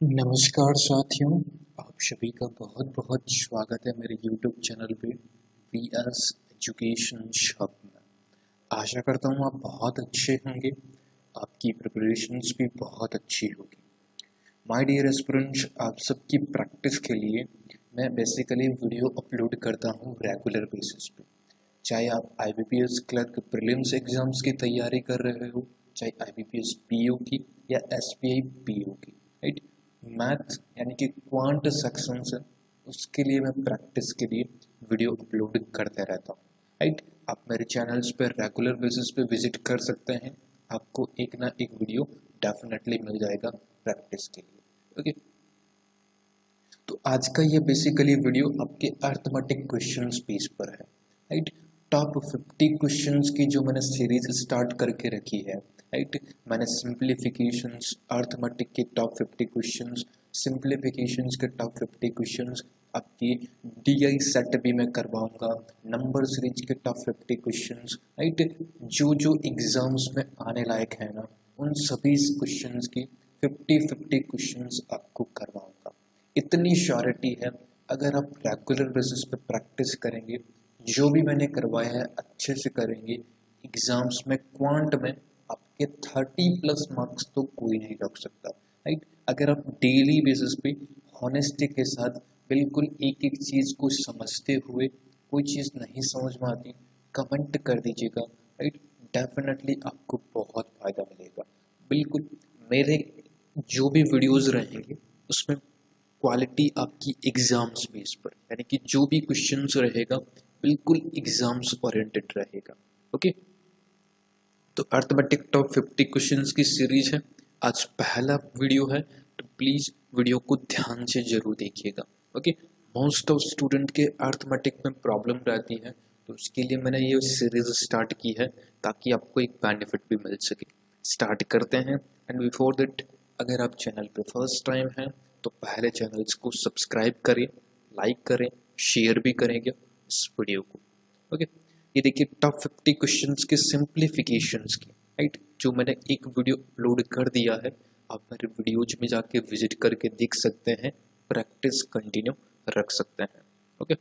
नमस्कार साथियों। आप सभी का बहुत बहुत स्वागत है मेरे YouTube चैनल पे PS एजुकेशन शॉप में। आशा करता हूँ आप बहुत अच्छे होंगे, आपकी प्रिपरेशंस भी बहुत अच्छी होगी। माय डियर एस्पिरेंट्स, आप सबकी प्रैक्टिस के लिए मैं बेसिकली वीडियो अपलोड करता हूँ रेगुलर बेसिस पे। चाहे आप IBPS क्लर्क प्रीलिम्स एग्जाम्स की तैयारी कर रहे हो, चाहे IBPS PO की या SBI PO की, राइट। मैथ यानी कि क्वांट सेक्शंस है, उसके लिए मैं प्रैक्टिस के लिए वीडियो अपलोड करते रहता हूँ, राइट। आप मेरे चैनल्स पर रेगुलर बेसिस पे विजिट कर सकते हैं, आपको एक ना एक वीडियो डेफिनेटली मिल जाएगा प्रैक्टिस के लिए। ओके, तो आज का ये बेसिकली वीडियो आपके अर्थमेटिक क्वेश्चंस बेस पर है, राइट। टॉप 50 क्वेश्चंस की जो मैंने सीरीज स्टार्ट करके रखी है, राइट। मैंने सिंप्लीफिकेशंस, अर्थमेटिक के टॉप 50 क्वेश्चंस, सिंप्लीफिकेशंस के टॉप 50 क्वेश्चंस, आपकी DI सेट भी मैं करवाऊंगा, नंबर सीरीज के टॉप 50 क्वेश्चंस, राइट। जो जो एग्जाम्स में आने लायक है ना, उन सभी क्वेश्चंस की 50 क्वेश्चंस आपको करवाऊंगा। इतनी श्योरिटी है, अगर आप रेगुलर बेसिस पे प्रैक्टिस करेंगे, जो भी मैंने करवाया है अच्छे से करेंगे, एग्जाम्स में क्वांट में आपके 30+ मार्क्स तो कोई नहीं रख सकता, राइट। अगर आप डेली बेसिस पे हॉनेस्टी के साथ बिल्कुल एक एक चीज़ को समझते हुए, कोई चीज़ नहीं समझ में आती कमेंट कर दीजिएगा, राइट। डेफिनेटली आपको बहुत फ़ायदा मिलेगा। बिल्कुल मेरे जो भी वीडियोस रहेंगे उसमें क्वालिटी आपकी एग्जाम्स बेस पर, यानी कि जो भी क्वेश्चंस रहेगा बिल्कुल एग्जाम्स ओरिएंटेड रहेगा। ओके, तो अर्थमेटिक टॉप 50 क्वेश्चंस की सीरीज है, आज पहला वीडियो है, तो प्लीज वीडियो को ध्यान से जरूर देखिएगा। ओके, मोस्ट ऑफ स्टूडेंट के अर्थमेटिक में प्रॉब्लम रहती है, तो उसके लिए मैंने ये सीरीज स्टार्ट की है ताकि आपको एक बेनिफिट भी मिल सके। स्टार्ट करते हैं, एंड बिफोर दैट अगर आप चैनल पे फर्स्ट टाइम हैं तो पहले चैनल्स को सब्सक्राइब करें, लाइक करें, शेयर भी करेंगे इस वीडियो को। ओके, ये देखिए टॉप 50 क्वेश्चंस के सिंप्लीफिकेशंस की, राइट, जो मैंने एक वीडियो अपलोड कर दिया है, आप मेरे वीडियोज में जाके विजिट करके देख सकते हैं, प्रैक्टिस कंटिन्यू रख सकते हैं। ओके,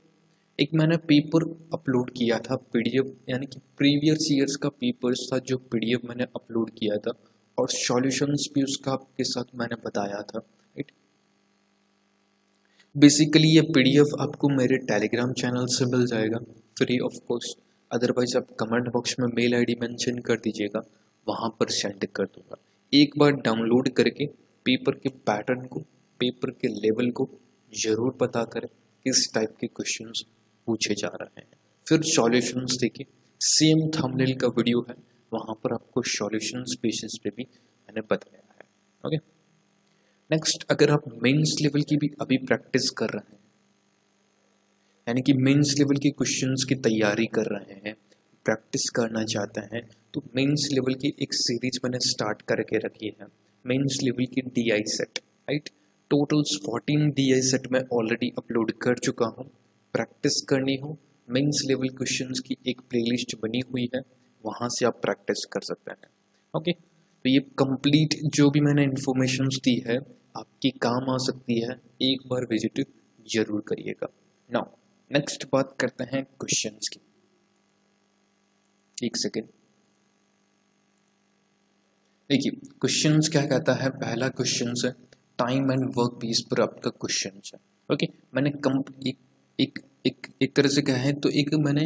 एक मैंने पेपर अपलोड किया था PDF, यानी कि प्रीवियस ईयर्स का पेपर्स था जो PDF मैंने अपलोड किया था, और सॉल्यूशंस भी उसका आपके साथ मैंने बताया था, राइट। बेसिकली ये PDF आपको मेरे टेलीग्राम चैनल से मिल जाएगा फ्री ऑफ कॉस्ट, अदरवाइज आप कमेंट बॉक्स में मेल ID मेंशन कर दीजिएगा, वहाँ पर सेंड कर दूंगा। एक बार डाउनलोड करके पेपर के पैटर्न को, पेपर के लेवल को जरूर पता करें किस टाइप के क्वेश्चंस पूछे जा रहे हैं, फिर सॉल्यूशंस देखिए। सेम थंबनेल का वीडियो है, वहाँ पर आपको सॉल्यूशंस बेसिस पे भी मैंने बताया है। ओके, नेक्स्ट, अगर आप मेंस लेवल की भी अभी प्रैक्टिस कर रहे हैं, यानी कि मेंस लेवल के क्वेश्चंस की तैयारी कर रहे हैं, प्रैक्टिस करना चाहते हैं, तो मेंस लेवल की एक सीरीज मैंने स्टार्ट करके रखी है, मेंस लेवल की DI set, right. Totals 14 DI set मैं ऑलरेडी अपलोड कर चुका हूँ। प्रैक्टिस करनी हो, मेंस लेवल क्वेश्चंस की एक प्लेलिस्ट बनी हुई है, वहाँ से आप प्रैक्टिस कर सकते हैं। ओके, तो ये कंप्लीट जो भी मैंने इन्फॉर्मेशन दी है आपकी काम आ सकती है, एक बार विजिट जरूर करिएगा। नाउ नेक्स्ट बात करते हैं क्वेश्चंस की। एक सेकेंड, देखिए क्वेश्चंस क्या कहता है। पहला क्वेश्चन है टाइम एंड वर्क बेस पर आपका क्वेश्चन है। ओके, मैंने एक एक एक एक तरह से कहें तो एक मैंने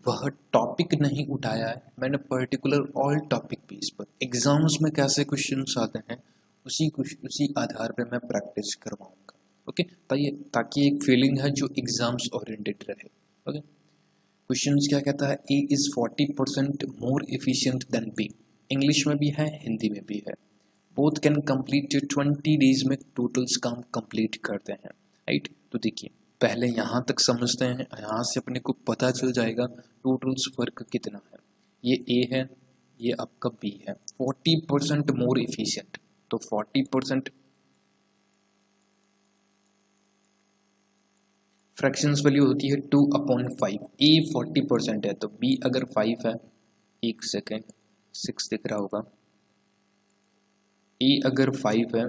वह टॉपिक नहीं उठाया है, मैंने पर्टिकुलर ऑल टॉपिक बेस पर एग्जाम्स में कैसे क्वेश्चंस आते हैं उसी आधार पे मैं प्रैक्टिस करवाऊंगा। ओके, ताकि एक फीलिंग है जो एग्जाम्स ओरिएंटेड रहे। ओके, क्वेश्चंस क्या कहता है, A is 40% more efficient than B. English में भी है, हिंदी में भी है। बोथ कैन कंप्लीट 20 डेज में टोटल्स काम कंप्लीट करते हैं, राइट। तो देखिए पहले यहाँ तक समझते हैं, यहाँ से अपने को पता चल जाएगा टोटल्स वर्क कितना है। ये ए है, ये आपका बी है। 40% मोर एफिशिएंट, तो 40% फ्रैक्शंस वैल्यू होती है 2/5। ए 40% है तो बी अगर 5 है, एक सेकेंड 6 दिख रहा होगा, ए अगर 5 है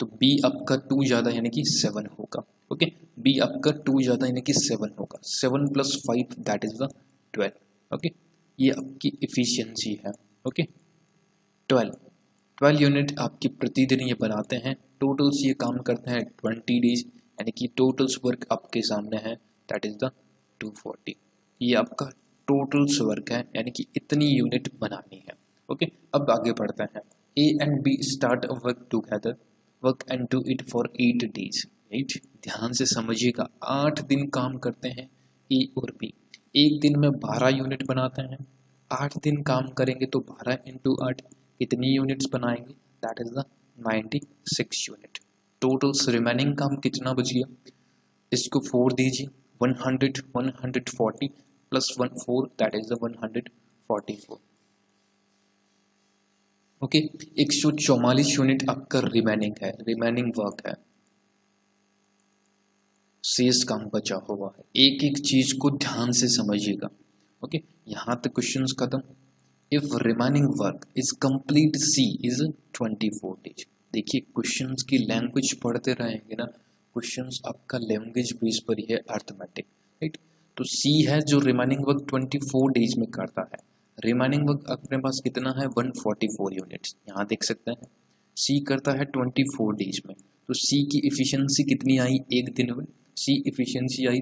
तो बी आपका 2 ज़्यादा यानी कि 7 होगा। ओके, बी आपका 2 ज़्यादा यानी कि 7 होगा। 7 + 5 दैट इज द 12। ओके, ये आपकी इफिशियंसी है। ओके, 12 यूनिट आपकी प्रतिदिन ये बनाते हैं। टोटल्स ये काम करते हैं 20 डेज, यानी कि टोटल्स वर्क आपके सामने है दैट इज द 240। ये आपका टोटल्स वर्क है, यानी कि इतनी यूनिट बनानी है। ओके, अब आगे बढ़ते हैं। A and B start work together, work and do it for 8 days. Right, ध्यान से समझिएगा, 8 दिन काम करते हैं ए और बी। एक दिन में 12 यूनिट बनाते हैं। 8 दिन काम करेंगे तो 12 × 8 कितनी यूनिट्स बनाएंगे? That is the 96 unit. Totals remaining काम कितना बच गया? इसको 4 दीजिए, 100 140 plus 1 4 that is the 144। Okay, 144 unit आपका रिमेनिंग है, रिमेनिंग वर्क है, शेष काम बचा हुआ है। एक एक चीज को ध्यान से समझिएगा। ओके, यहाँ तक क्वेश्चंस खत्म। If remaining work is complete C is 24 days. देखिए, क्वेश्चंस की लैंग्वेज पढ़ते रहेंगे ना, क्वेश्चंस आपका लैंग्वेज बेस पर ही है, अर्थमेटिक। राइट, तो सी है जो रिमेनिंग वर्क 24 डेज में करता है। रिमेनिंग वर्क अपने पास कितना है? 144 यूनिट्स। यहाँ देख सकते हैं सी करता है 24 डेज में, तो सी की इफिशियंसी कितनी आई एक दिन में? सी इफिशियंसी आई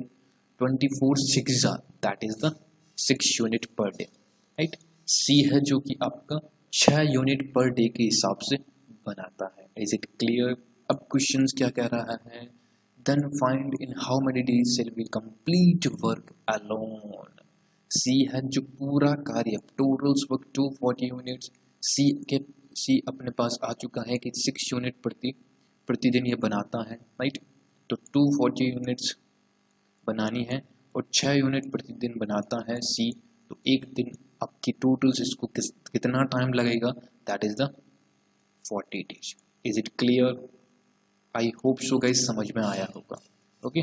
24 6 that is the 6 unit per day. Right, C है जो कि आपका 6 यूनिट पर डे के हिसाब से बनाता है। Is it clear? अब क्वेश्चंस क्या कह रहा है? Then find in how many days shall we complete work alone. C है जो पूरा कार्य, टोटल्स वर्क 240 यूनिट्स, सी अपने पास आ चुका है कि 6 यूनिट प्रतिदिन ये बनाता है। राइट, तो 240 यूनिट्स बनानी है और 6 यूनिट प्रतिदिन बनाता है सी। तो एक दिन आपकी टोटल्स इसको कितना टाइम लगेगा? That is the 40 days. Is it clear? I hope so guys, समझ में आया होगा। Okay,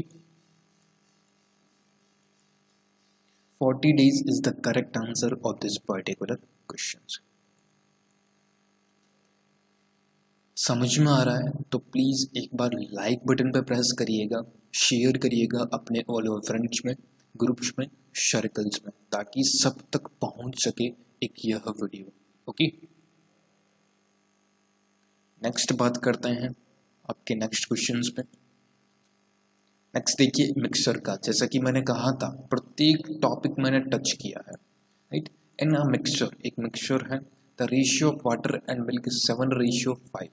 40 days is the correct answer of this particular questions। समझ में आ रहा है तो प्लीज एक बार लाइक बटन पर प्रेस करिएगा, शेयर करिएगा अपने ऑल ओवर फ्रेंड्स में, ग्रुप्स में, सर्कल्स में, ताकि सब तक पहुंच सके एक यह वीडियो। ओके, नेक्स्ट बात करते हैं आपके नेक्स्ट क्वेश्चंस पे। नेक्स्ट देखिए मिक्सर का, जैसा कि मैंने कहा था प्रत्येक टॉपिक मैंने टच किया है। राइट, इन अ मिक्सचर, एक मिक्सचर है, the ratio of water and milk 7:5।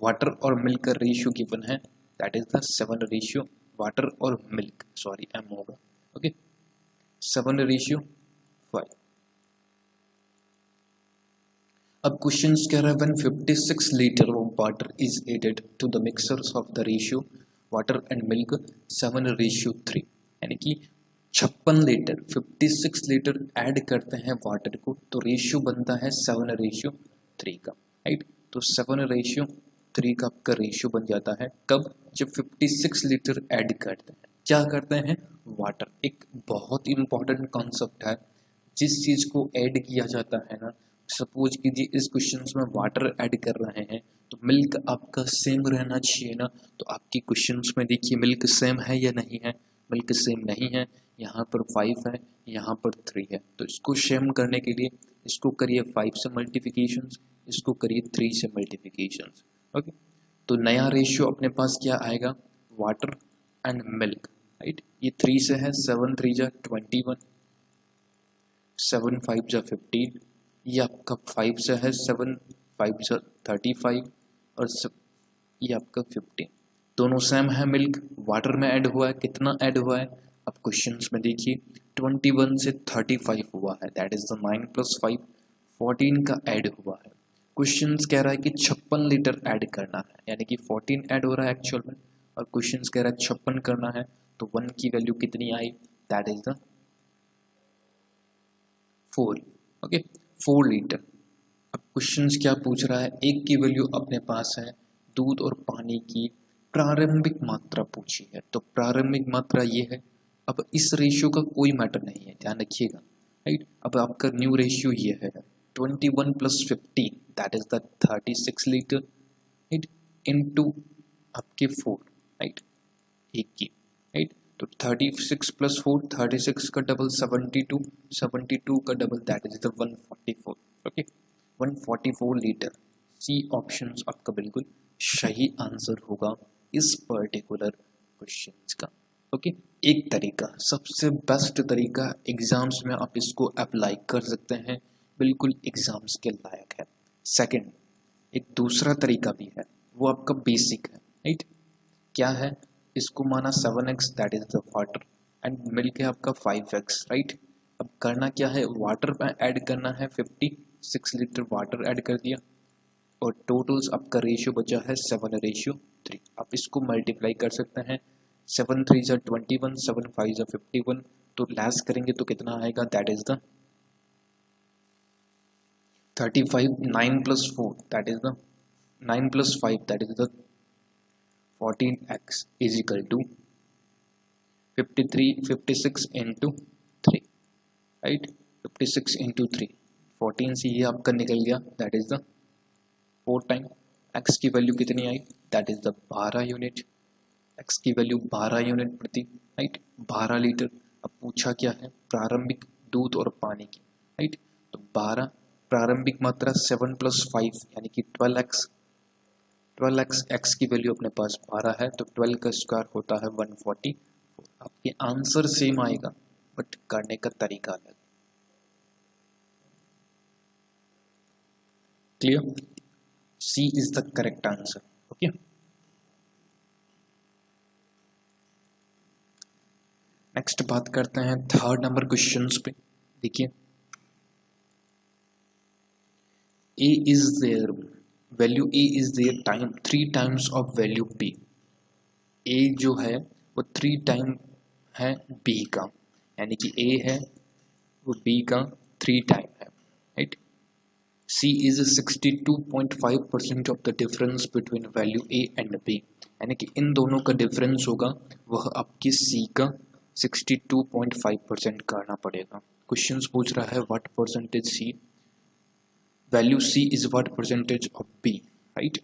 Water और मिल्क का रेशियो गिवन है, दैट इज द 7:, वाटर और मिल्क, सॉरी एम होगा। ओके, 7:5। अब क्वेश्चन कह रहा है when 56 litre of water is added to the mixers of the ratio water and milk 7:3, यानी कि 56 लीटर 56 लीटर ऐड करते हैं वाटर को तो रेशियो बनता है 7:3 का। राइट, तो 7:3 का आपका रेशियो बन जाता है कब? जब 56 लीटर ऐड करते हैं। क्या करते हैं? वाटर। एक बहुत इंपॉर्टेंट कॉन्सेप्ट है, जिस चीज को ऐड किया जाता है ना, सपोज कीजिए इस क्वेश्चन में वाटर ऐड कर रहे हैं तो मिल्क आपका सेम रहना चाहिए ना। तो आपकी क्वेश्चंस में देखिए मिल्क सेम है या नहीं है? मिल्क सेम नहीं है। यहाँ पर 5 है, यहाँ पर 3 है, तो इसको सेम करने के लिए इसको करिए 5 से मल्टीप्लिकेशन, इसको करिए 3 से मल्टीप्लिकेशन। ओके, तो नया रेशियो अपने पास क्या आएगा? Water and milk. राइट, ये 3 से है, 7 3 जा 21, 7 5 जा 15, ये आपका 5 से है, 7 5 जा 35 और ये आपका 15। दोनों सेम है। मिल्क वाटर में ऐड हुआ है, कितना ऐड हुआ है? अब क्वेश्चंस में देखिए 21 से 35 हुआ है, दैट इज द 9 + 5 14 का ऐड हुआ है। क्वेश्चंस कह रहा है कि 56 लीटर ऐड करना है, यानी कि 14 ऐड हो रहा है एक्चुअल में, और क्वेश्चंस कह रहा है 56 करना है, तो 1 की वैल्यू कितनी आई? That is the 4। Okay, 4 litre. अब क्वेश्चंस क्या पूछ रहा है? एक की वैल्यू अपने पास है, दूध और पानी की प्रारंभिक मात्रा पूछी है, तो प्रारंभिक मात्रा ये है। अब इस रेशियो का कोई मैटर नहीं है, ध्यान रखिएगा। राइट, अब आपका न्यू रेशियो ये है 21 + 15 that is the 36 litre. Right, into आपके 4, राइट, एक की, राइट। तो 36 प्लस 4, 36 का डबल 72, 72 का double that is the 144, okay, 144 litre. C option आपका बिल्कुल सही आंसर होगा इस पर्टिकुलर क्वेश्चन का, ओके। एक तरीका, सबसे बेस्ट तरीका एग्जाम्स में आप इसको अप्लाई कर सकते हैं, बिल्कुल एग्जाम्स के लायक है। सेकंड, एक दूसरा तरीका भी है, वो आपका बेसिक है, राइट। क्या है, इसको माना 7x that is the water and मिल के आपका 5x, राइट। अब करना क्या है, वाटर में ऐड करना है 56 लीटर वाटर ऐड कर दिया और टोटल्स आपका रेशियो बचा है 7:3। आप इसको मल्टीप्लाई कर सकते हैं, 7 3 ज़ा 21, 7 5 ज़ा 51, तो लेस करेंगे तो कितना आएगा, that is the 35, 9 plus 4 that is the 9 plus 5 that is the 14x is equal to 53, 56 into 3, right, 56 into 3, 14 से ये आपका निकल गया, that is the 4 time. x की वैल्यू कितनी आई, that is the 12 unit, x की वैल्यू 12 यूनिट प्रति, राइट, 12 लीटर। अब पूछा क्या है, प्रारंभिक दूध और पानी की, राइट। तो 12 प्रारंभिक मात्रा 7 प्लस 5 यानी कि 12x, 12x, x की वैल्यू अपने पास 12 है तो 12 का स्क्वायर होता है 144। आपके आंसर सेम आएगा बट करने का तरीका अलग। Clear, C is the correct answer, okay. Next बात करते हैं थर्ड नंबर क्वेश्चंस पे। देखिए, A is their value, A is their time 3 times of value B. A जो है वो 3 टाइम है बी का, यानी कि ए है वो बी का 3 टाइम है, right. C is 62.5% of the difference between value A and B, यानी कि इन दोनों का डिफरेंस होगा वह आपकी सी का 62.5% करना पड़ेगा। क्वेश्चंस पूछ रहा है what percentage C, value C is what percentage of B, right.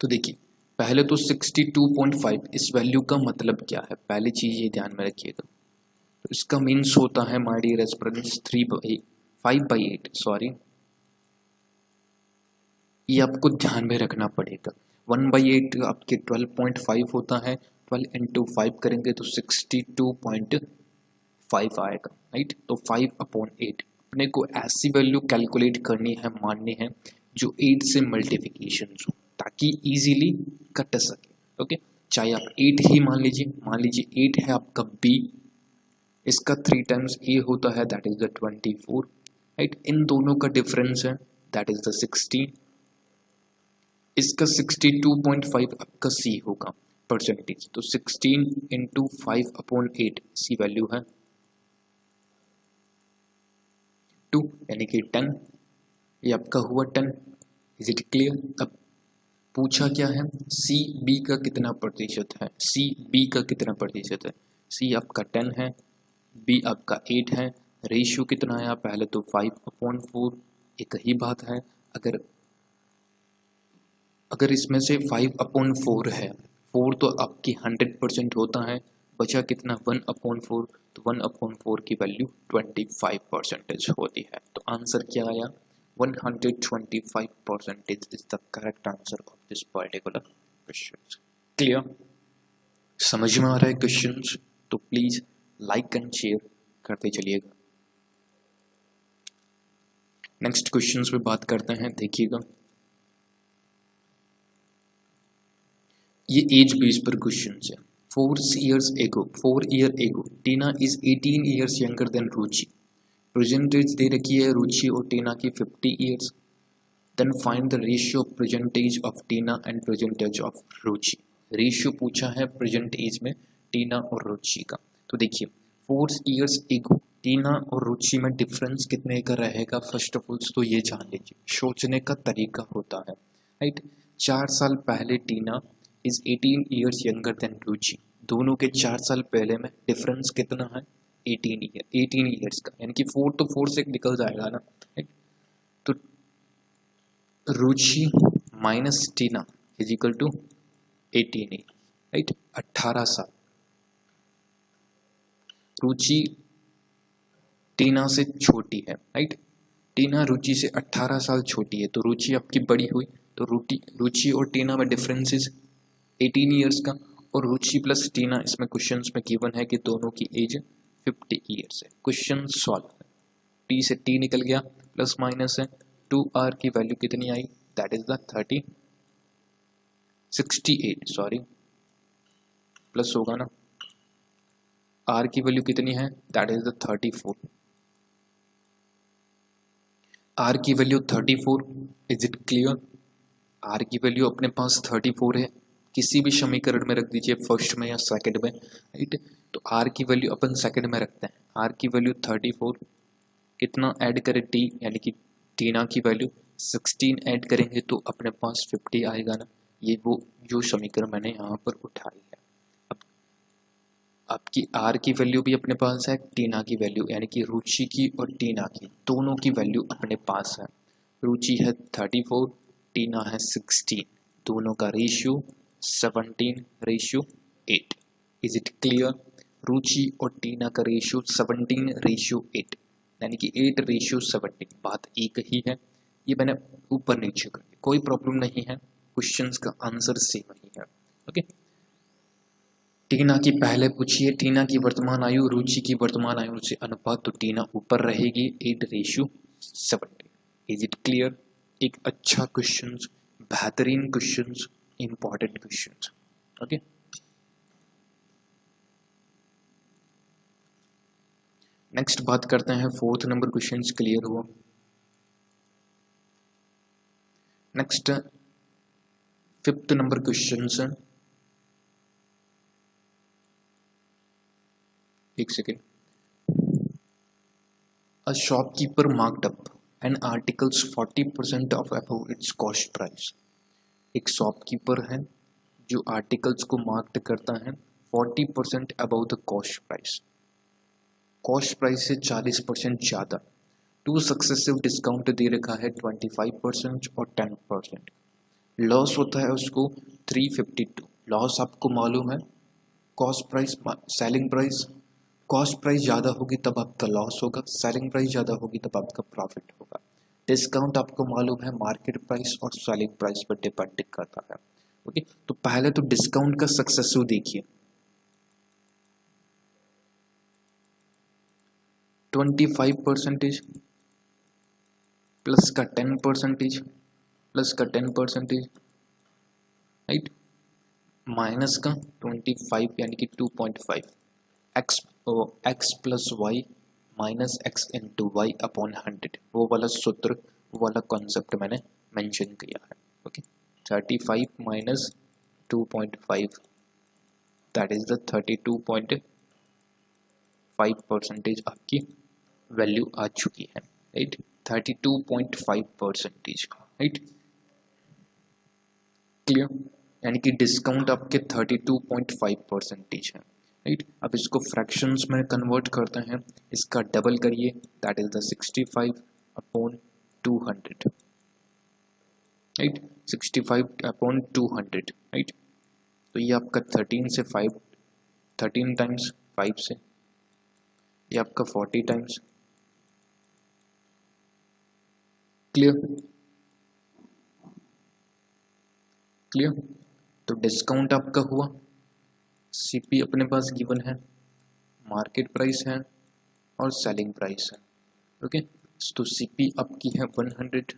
तो देखिए, पहले तो 62.5 इस वैल्यू का मतलब क्या है, पहली चीज ये ध्यान में रखिएगा। तो इसका मीन्स होता है माय डियर एस्पिरेंट्स 5/8, सॉरी, ये आपको ध्यान में रखना पड़ेगा। 1/8 आपके 12.5 होता है, 12 इंटू 5 करेंगे तो 62.5 आएगा, राइट। तो 5/8 अपने को ऐसी वैल्यू कैलकुलेट करनी है, माननी है जो 8 से मल्टीप्लिकेशन हो ताकि इजीली कट सके, ओके। चाहे आप 8 ही मान लीजिए 8 है आपका बी, इसका 3 टाइम्स ए होता है दैट इज द 24, राइट। इन दोनों का डिफरेंस है दैट इज द 16, इसका 62.5 आपका सी होगा परसेंटेज, तो 16 इंटू 5/8 सी वैल्यू है 2 यानी कि 10, ये आपका हुआ 10। Is it clear. अब पूछा क्या है, सी बी का कितना प्रतिशत है, सी बी का कितना प्रतिशत है, सी आपका 10 है, बी आपका 8 है, रेशियो कितना आया, पहले तो 5/4, एक ही बात है। अगर इसमें से 5/4 है, 4 तो आपकी 100% होता है, बचा कितना 1/4, तो 1/4 की वैल्यू 25% होती है। तो आंसर क्या आया, 125% is the correct answer of this particular question. Clear, समझ में आ रहा है क्वेश्चंस, तो प्लीज लाइक एंड शेयर करते चलिएगा। नेक्स्ट क्वेश्चंस पे बात करते हैं, देखिएगा ये एज बेस पर क्वेश्चन है। 4 year ago Tina is 18 years younger than Ruchi, percentage दे रखी है रुचि और टीना की 50 years, then find the ratio of percentage of Tina and percentage of Ruchi. Ratio पूछा है प्रेजेंट एज में टीना और रुचि का। तो देखिए 4 years ago टीना और रुचि में डिफरेंस कितने का रहेगा, फर्स्ट ऑफ ऑल तो ये जान लीजिए, सोचने का तरीका होता है, राइट। 4 साल पहले टीना इज 18 years younger than रुचि, दोनों के 4 साल पहले में डिफरेंस कितना है 18 years का, यानी कि 4 तो 4 से निकल जाएगा ना, राइट। तो Ruchi minus Tina is equal to 18 year, right, 18 साल। रुचि टीना से छोटी है, राइट, टीना रुचि से 18 साल छोटी है, तो रुचि आपकी बड़ी हुई, तो रुचि और टीना में डिफरेंस इज 18 ईयर्स का, और रुचि प्लस टीना इसमें क्वेश्चंस में गिवन है कि दोनों की एज 50 ईयर्स है। क्वेश्चन सॉल्व, टी से टी निकल गया, प्लस माइनस है, 2r की वैल्यू कितनी आई, that is the 68 sorry, plus होगा ना, r की वैल्यू कितनी है, दैट इज द 34, r की वैल्यू 34, इज इट क्लियर, r की वैल्यू अपने पास 34 है, किसी भी समीकरण में रख दीजिए, फर्स्ट में या सेकंड में, राइट, तो r की वैल्यू अपन सेकंड में रखते हैं, r की वैल्यू 34, कितना ऐड करें t, यानी कि टीना की वैल्यू 16 ऐड करेंगे तो अपने पास 50 आएगा ना, ये वो जो समीकरण मैंने यहाँ पर उठाई है। अब आपकी r की वैल्यू भी अपने पास है, टीना की वैल्यू यानी कि रुचि की और टीना की दोनों की वैल्यू अपने पास है, रुचि है 34, टीना है 16, दोनों का रेशियो 17:8, इज इट क्लियर, रुचि और टीना का रेशियो 17:8, यानी कि 8:17, बात एक ही है, ये मैंने ऊपर नीचे कर दिया, कोई प्रॉब्लम नहीं है, क्वेश्चंस का आंसर सेम ही है। ओके, टीना की पहले पूछिए, टीना की वर्तमान आयु रुचि की वर्तमान आयु से अनुपात, तो टीना ऊपर रहेगी 8:17, इज इट क्लियर, एक अच्छा क्वेश्चन, बेहतरीन question, important question. Okay, next बात करते हैं, 4th नंबर क्वेश्चन क्लियर हुआ। नेक्स्ट 5th नंबर क्वेश्चन है, एक second, a shopkeeper marked up an articles 40% of above it's cost price, एक शॉपकीपर है जो आर्टिकल्स को मार्क्ड करता है 40% above the cost price, cost price से 40% ज़्यादा, 2 सक्सेसिव डिस्काउंट दे रखा है 25% और 10%, लॉस होता है उसको 352, लॉस आपको मालूम है, cost price selling price, cost price ज़्यादा होगी तब आपका लॉस होगा, सेलिंग प्राइस ज़्यादा होगी तब आपका प्रॉफिट होगा, डिस्काउंट आपको मालूम है मार्केट प्राइस और सेलिंग प्राइस पर डिपेंड करता है। ओके, तो पहले तो डिस्काउंट का सक्सेसिव देखिए, 25% प्लस का 10% प्लस का 10%, राइट, माइनस का 25 यानी कि 2.5, X plus Y minus X into Y upon 100, वो वाला सूत्र, वो वाला कॉन्सेप्ट मैंने मेंशन किया है। Okay, 35 minus 2.5, that is the 32.5% आपकी वैल्यू आ चुकी है, राइट, 32.5%, राइट, क्लियर, यानी कि डिस्काउंट आपके 32.5% है, राइट। अब इसको फ्रैक्शंस में कन्वर्ट करते हैं, इसका डबल करिए, that is the 65/200, right, 65/200, right, तो ये आपका 13 से 5, 13 टाइम्स 5 से, ये आपका 40 टाइम्स, क्लियर, क्लियर, तो डिस्काउंट आपका हुआ, सीपी अपने पास गिवन है, मार्केट प्राइस है और सेलिंग प्राइस है। ओके, तो सीपी आपकी है 100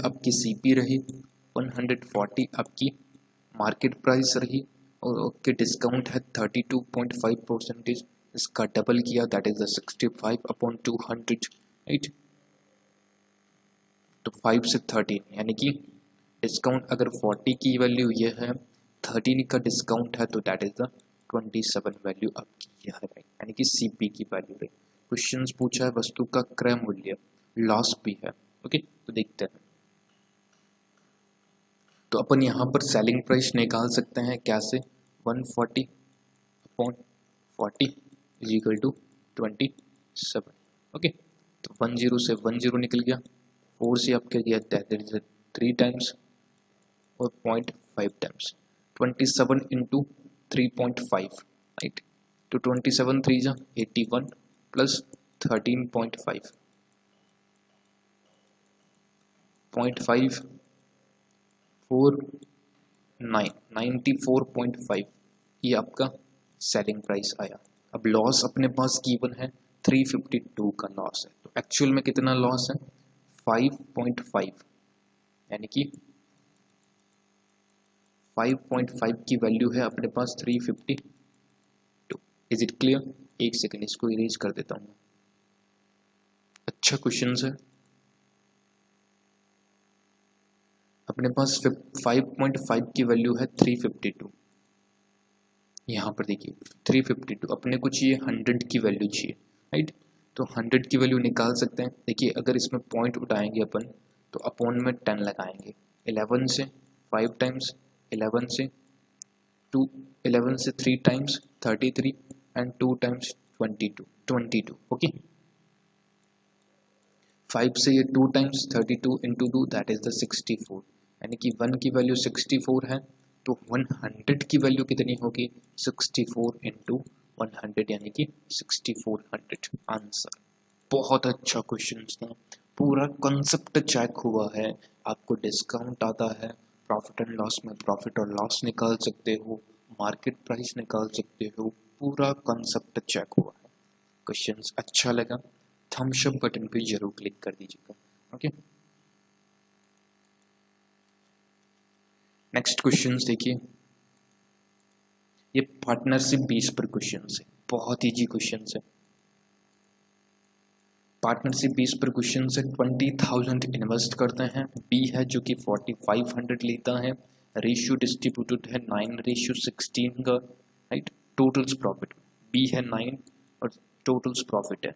आपकी सीपी रही, 140 आपकी मार्केट प्राइस रही, और आपके डिस्काउंट है 32.5%, इसका डबल किया, दैट इज द 65/200, राइट, तो 5 से 13, यानी कि डिस्काउंट अगर 40 की वैल्यू ये है, 13 का डिस्काउंट है, तो दैट इज द 27 वैल्यू आपकी यह है, यानी कि सीपी की वैल्यू रही। क्वेश्चन पूछा है वस्तु का क्रय मूल्य, लॉस भी है। ओके, तो देखते हैं, तो अपन यहाँ पर सेलिंग प्राइस निकाल सकते हैं कैसे, 140/40 इज इक्वल टू 27। ओके, तो 10 से 10 निकल गया, 4 से आपके गया दैट इज 3 टाइम्स और 0.5 टाइम्स, 27 इंटू 3.5, राइट। तो 27 3 जा 81 प्लस 13.5, 0.5 4 9 94.5, ये आपका सेलिंग प्राइस आया। अब लॉस अपने पास गिवन है 352 का लॉस है, तो एक्चुअल में कितना लॉस है 5.5, यानी कि 5.5 की वैल्यू है अपने पास 352। Is it clear? एक सेकेंड इसको इरेज कर देता हूँ। अच्छा क्वेश्चन है। अपने पास 5.5 की वैल्यू है 352, यहाँ पर देखिए 352, अपने को चाहिए 100 की वैल्यू चाहिए, राइट। तो 100 की वैल्यू निकाल सकते हैं। देखिए अगर इसमें पॉइंट उठाएंगे अपन तो अपॉन में 10 लगाएंगे, 11 से 5 टाइम्स, 11 से 2, 11 से 3 टाइम्स 33 एंड 2 टाइम्स 22, ओके। 5 से ये 2 times 32 into 2 that is the 64, यानी कि 1 की वैल्यू 64 है, तो 100 की वैल्यू कितनी होगी 64 इंटू 100, यानी कि 6400 आंसर। बहुत अच्छा क्वेश्चन था, पूरा कॉन्सेप्ट चेक हुआ है, आपको डिस्काउंट आता है, प्रॉफिट एंड लॉस में प्रॉफिट और लॉस निकाल सकते हो, मार्केट प्राइस निकाल सकते हो, पूरा कॉन्सेप्ट चेक हुआ है। क्वेश्चन अच्छा लगा थम्स अप बटन पे जरूर क्लिक कर दीजिएगा, ओके। नेक्स्ट क्वेश्चन देखिए, ये पार्टनरशिप बेस पर क्वेश्चन है, बहुत इजी क्वेश्चन है। पार्टनरशिप बेस पर क्वेश्चन से 20,000 इन्वेस्ट करते हैं, बी है जो कि 4500 लेता है, रेशियो डिस्ट्रीब्यूटेड है 9:16 का, राइट। टोटल्स प्रॉफिट बी है 9 और टोटल्स प्रॉफिट है,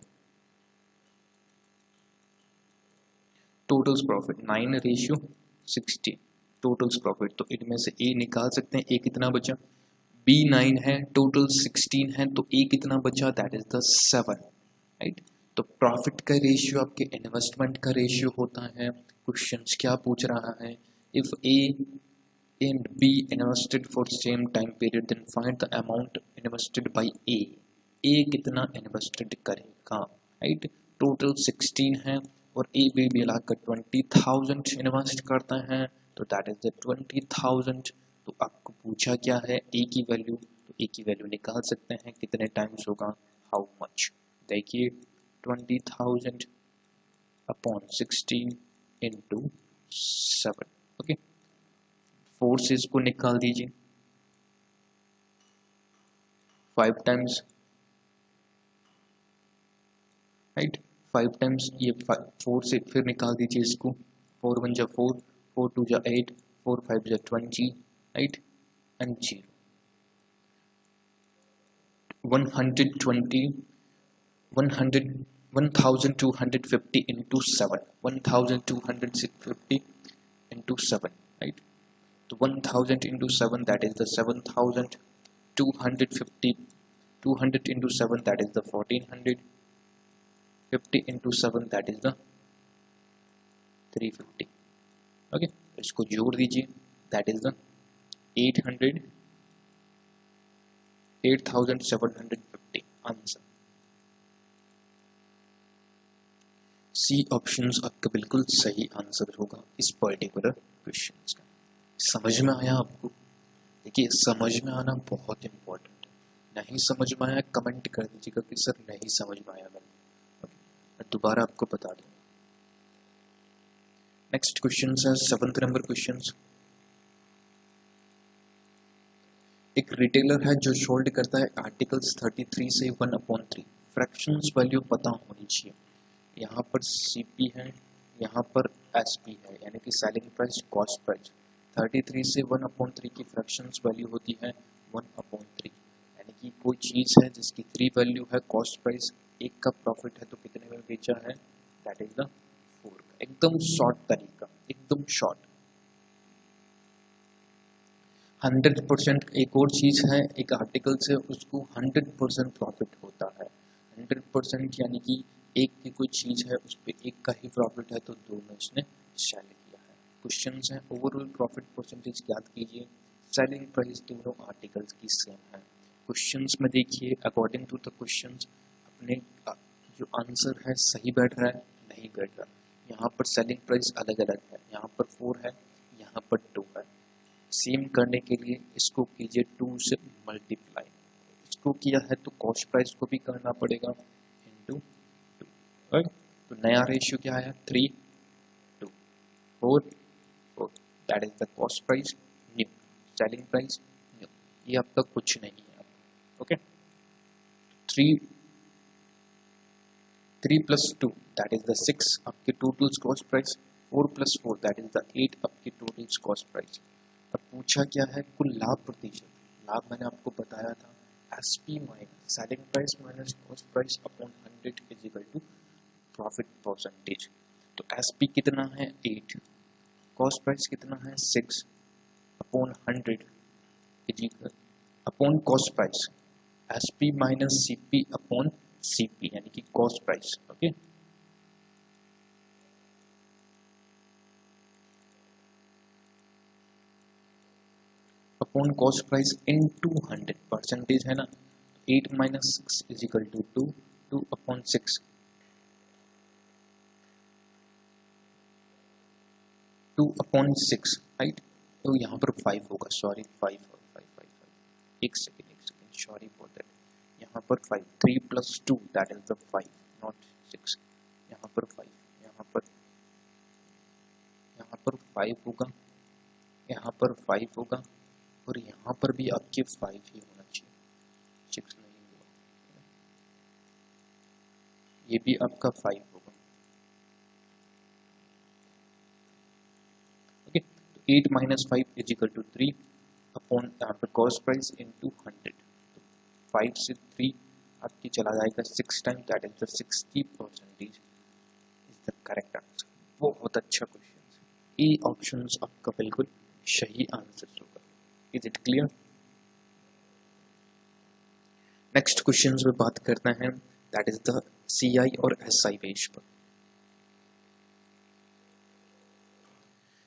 टोटल्स प्रॉफिट 9:16 टोटल्स प्रॉफिट, तो इनमें से ए निकाल सकते हैं, ए कितना बचा, बी 9 है, टोटल 16 है, तो ए कितना बचा दैट इज द 7, राइट। तो प्रॉफिट का रेशियो आपके इन्वेस्टमेंट का रेशियो होता है। क्वेश्चंस क्या पूछ रहा है, if A and B invested for same time period then find the amount invested by A, A कितना इन्वेस्टेड करेगा, राइट। टोटल 16 है और ए बी मिलाकर 20,000 इन्वेस्ट करता है, तो दैट इज द 20,000। तो आपको पूछा क्या है ए की वैल्यू, तो ए की वैल्यू निकाल सकते हैं, कितने टाइम्स होगा, हाउ मच। देखिए 20,000 अपॉन 16 इंटू 7, ओके। 4 से इसको निकाल दीजिए, 5 टाइम्स, राइट, 5 टाइम्स ये 4 से फिर निकाल दीजिए इसको, 4 1 जा 4, 4 2 जा 8, 4 5 जा 20, right, and 0, 120 1250 into 7, 1250 into 7, right? So 1000 into 7 that is the 7,250, 200 into 7 that is the 1400, 50 into 7 that is the 350, okay। इसको जोड़ दीजिए that is the 8,750 answer. C options आपका बिल्कुल सही आंसर होगा इस पर्टिकुलर क्वेश्चन का। समझ में आया आपको? देखिए समझ में आना बहुत इम्पोर्टेंट है, नहीं समझ में आया कमेंट कर दीजिएगा कि सर नहीं समझ में आया मैं दोबारा आपको बता दूंगा। नेक्स्ट क्वेश्चन है 7th नंबर क्वेश्चन। एक रिटेलर है जो सोल्ड करता है आर्टिकल्स 33 से 1/3, फ्रैक्शंस वैल्यू पता होनी चाहिए। यहाँ पर सीपी है, यहाँ पर एसपी है, यानी कि सेलिंग प्राइस कॉस्ट प्राइस। 33 से 1/3 की फ्रैक्शंस वैल्यू होती है 1/3, यानी कि कोई चीज़ है जिसकी 3 वैल्यू है कॉस्ट प्राइस, एक का प्रॉफिट है तो कितने में बेचा है, दैट इज द 4। एकदम शॉर्ट तरीका, एकदम शॉर्ट। 100% एक और चीज़ है, एक आर्टिकल से उसको 100% प्रॉफिट होता है। 100% यानी कि एक की कोई चीज़ है उस पर एक का ही प्रॉफिट है तो दो में उसने सेल किया है। क्वेश्चंस हैं ओवरऑल प्रॉफिट परसेंटेज याद कीजिए, सेलिंग प्राइस दोनों आर्टिकल्स की सेम है। क्वेश्चंस में देखिए अकॉर्डिंग टू द क्वेश्चंस अपने जो आंसर है सही बैठ रहा है नहीं बैठ रहा। यहाँ पर सेलिंग प्राइस अलग अलग है, यहाँ पर 4 है, यहाँ पर 2 है। सेम करने के लिए इसको कीजिए 2 से मल्टीप्लाई, इसको किया है तो कॉस्ट प्राइस को भी करना पड़ेगा इंटू 2, राइट। तो नया रेशियो क्या है 3:4, that is the cost price new, selling price new, ये अब तक कुछ नहीं है। Okay, 3 plus 2 that is the 6 आपके total cost price, 4 plus 4 that is the 8 आपके टोटल कॉस्ट प्राइस। अब पूछा क्या है कुल लाभ प्रतिशत। लाभ मैंने आपको बताया था SP minus selling price minus cost price upon 100 is equal to profit percentage. तो एसपी कितना है 8, कॉस्ट प्राइस कितना है 6 upon 100 is equal upon cost price SP minus CP upon CP यानी कि cost price. Okay, upon cost price in 200 percentage है ना, 8 minus 6 is equal to 2, 2 upon 6, 2 upon 6, right. तो यहाँ पर 5 होगा, सॉरी 5, एक सेकेंड सॉरी फॉर दैट। यहाँ पर 5, 3 plus 2 that is the 5 not 6। यहाँ पर 5, यहाँ पर 5 होगा, यहाँ पर 5 होगा और यहाँ पर भी आपके 5 ही होना चाहिए, 6 नहीं होगा। ये भी आपका 5 होगा। ओके, तो 8 minus 5 is equal to 3 upon यहाँ पर कॉस्ट प्राइस इंटू 100। 5 से 3 आपकी चला जाएगा 6 time, that is the 60% is the correct answer. बहुत अच्छा क्वेश्चन है, ए ऑप्शन आपका बिल्कुल सही आंसर होगा। Is it clear? Next question पे बात करते हैं, दैट इज द सीआई और एसआई बेस पर।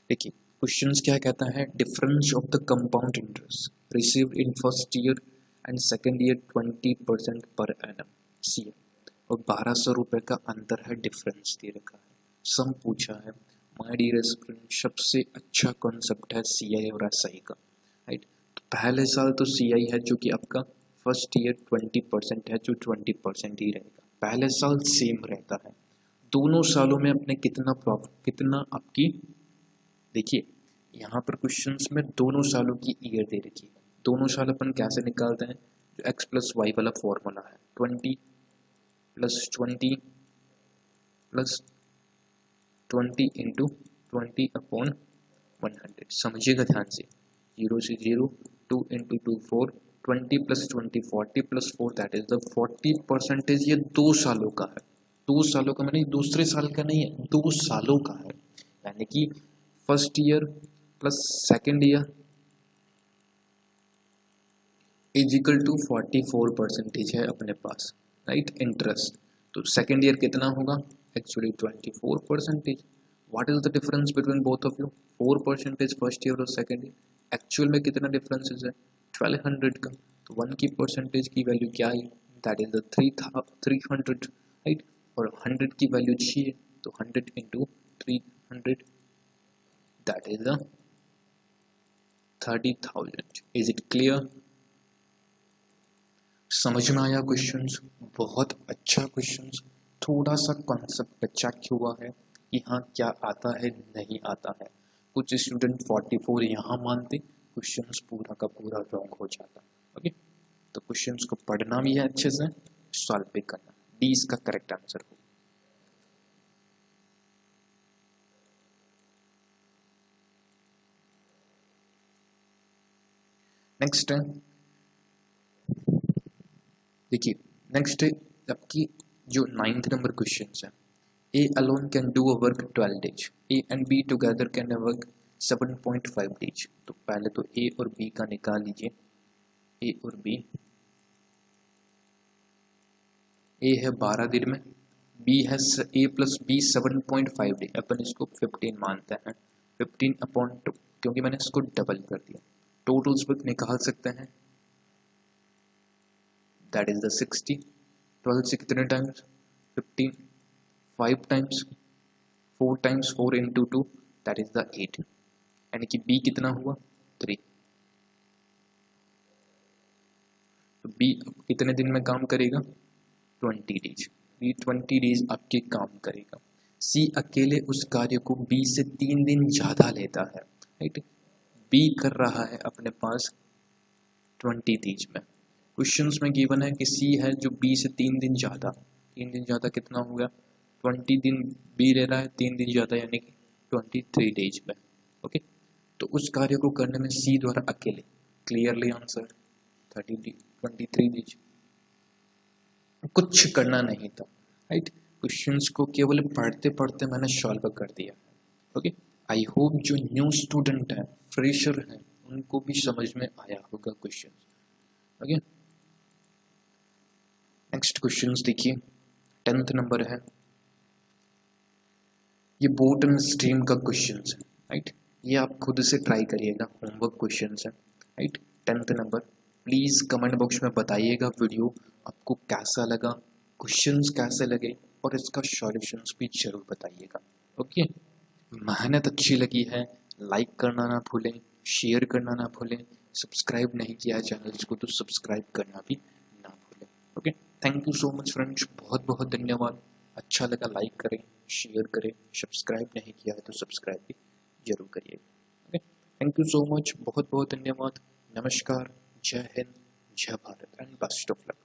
देखिए क्वेश्चंस क्या कहता है, difference of the compound interest received in first year and second year 20% per annum सी, और 1200 रुपए का अंतर है, डिफरेंस दे रखा है, सम पूछा है। माय डियर स्टूडेंट, सबसे अच्छा कॉन्सेप्ट है सीआई और एसआई का, राइट। तो पहले साल तो सीआई है जो कि आपका फर्स्ट ईयर 20% है, जो 20% ही रहेगा, पहले साल सेम रहता है। दोनों सालों में अपने कितना प्रॉफिट, कितना आपकी, देखिए यहाँ पर क्वेश्चंस में दोनों सालों की ईयर दे रखी है। दोनों साल अपन कैसे निकालते हैं, जो x प्लस वाई वाला फॉर्मूला है, 20 प्लस 20 प्लस 20 इंटू 20 अपॉन 100। समझिएगा ध्यान से, 0 से 0, 2 into 2 4, 20 plus 20 40 plus 4 that is the 40%। ये 2 सालों का है, 2 सालों का मैंने दूसरे साल का नहीं है, 2 सालों का है, यानी कि first year plus second year is equal to 44% है अपने पास, राइट, इंटरेस्ट। तो सेकेंड ईयर कितना होगा, actually 24%। What is the difference between both of you, 4% first year और सेकेंड ईयर, एक्चुअल में कितना डिफरेंसेस है 1200 का। तो 1 की परसेंटेज की वैल्यू क्या है, दैट इज द 300, राइट, और 100 की वैल्यू 6 है, तो 100 into 300 that is the 30,000। Is it clear? समझ में आया क्वेश्चंस? बहुत अच्छा क्वेश्चंस, थोड़ा सा कॉन्सेप्ट चेक हुआ है कि हाँ क्या आता है नहीं आता है। कुछ स्टूडेंट 44 यहाँ मानते, क्वेश्चंस पूरा का पूरा रॉन्ग हो जाता। ओके, तो क्वेश्चंस को पढ़ना भी है अच्छे से, सॉल्व भी करना, डी इसका करेक्ट आंसर हो। नेक्स्ट है, देखिए नेक्स्ट है आपकी जो 9th नंबर क्वेश्चन है, A alone can do a work 12 days, A and B together can work 7.5 days। तो पहले तो A और B का निकाल लीजिए, A और B, A है 12 दिन में बी है ए प्लस बी 7.5 डी, अपन इसको 15 मानते हैं, 15/2, क्योंकि मैंने इसको डबल कर दिया। टोटल्स भी निकाल सकते हैं, दैट इज द 60। 12 से कितने times? 15, 5 times, 4 times 4 into 2, that is the 8, यानी कि बी कितना हुआ? 3। तो बी कितने दिन में काम करेगा? 20 डेज। बी 20 डेज आपके काम करेगा। सी अकेले उस कार्य को बी से 3 दिन ज़्यादा लेता है, राइट। बी कर रहा है अपने पास 20 डेज में। क्वेश्चंस में गिवन है कि सी है जो बी से 3 दिन ज़्यादा, 3 दिन ज़्यादा कितना हो गया? 20 दिन बी ले रहा है, 3 दिन ज़्यादा यानी कि 23 डेज में। ओके, तो उस कार्य को करने में सी द्वारा अकेले, क्लियरली आंसर 23 डेज। कुछ करना नहीं था, राइट। क्वेश्चंस को केवल पढ़ते पढ़ते मैंने सॉल्व कर दिया। ओके, आई होप जो न्यू स्टूडेंट है, फ्रेशर है, उनको भी समझ में आया होगा क्वेश्चन। ओके, नेक्स्ट क्वेश्चंस देखिए, 10th नंबर है, ये बोटन स्ट्रीम का क्वेश्चन है, राइट। ये आप खुद से ट्राई करिएगा, होमवर्क क्वेश्चन है, right. 10th number, please comment box में बताइएगा वीडियो आपको कैसा लगा, क्वेश्चंस कैसे लगे, और इसका सॉल्यूशंस भी जरूर बताइएगा। ओके, मेहनत अच्छी लगी है, लाइक करना ना भूलें, शेयर करना ना भूलें, सब्सक्राइब नहीं किया चैनल को तो सब्सक्राइब करना भी ना भूलें। Okay, thank you so much friends, बहुत बहुत धन्यवाद। अच्छा लगा लाइक करें, शेयर करें, सब्सक्राइब नहीं किया है तो सब्सक्राइब भी जरूर करिए। Okay, thank you so much, बहुत बहुत धन्यवाद। नमस्कार, जय हिंद, जय Bharat and best of luck.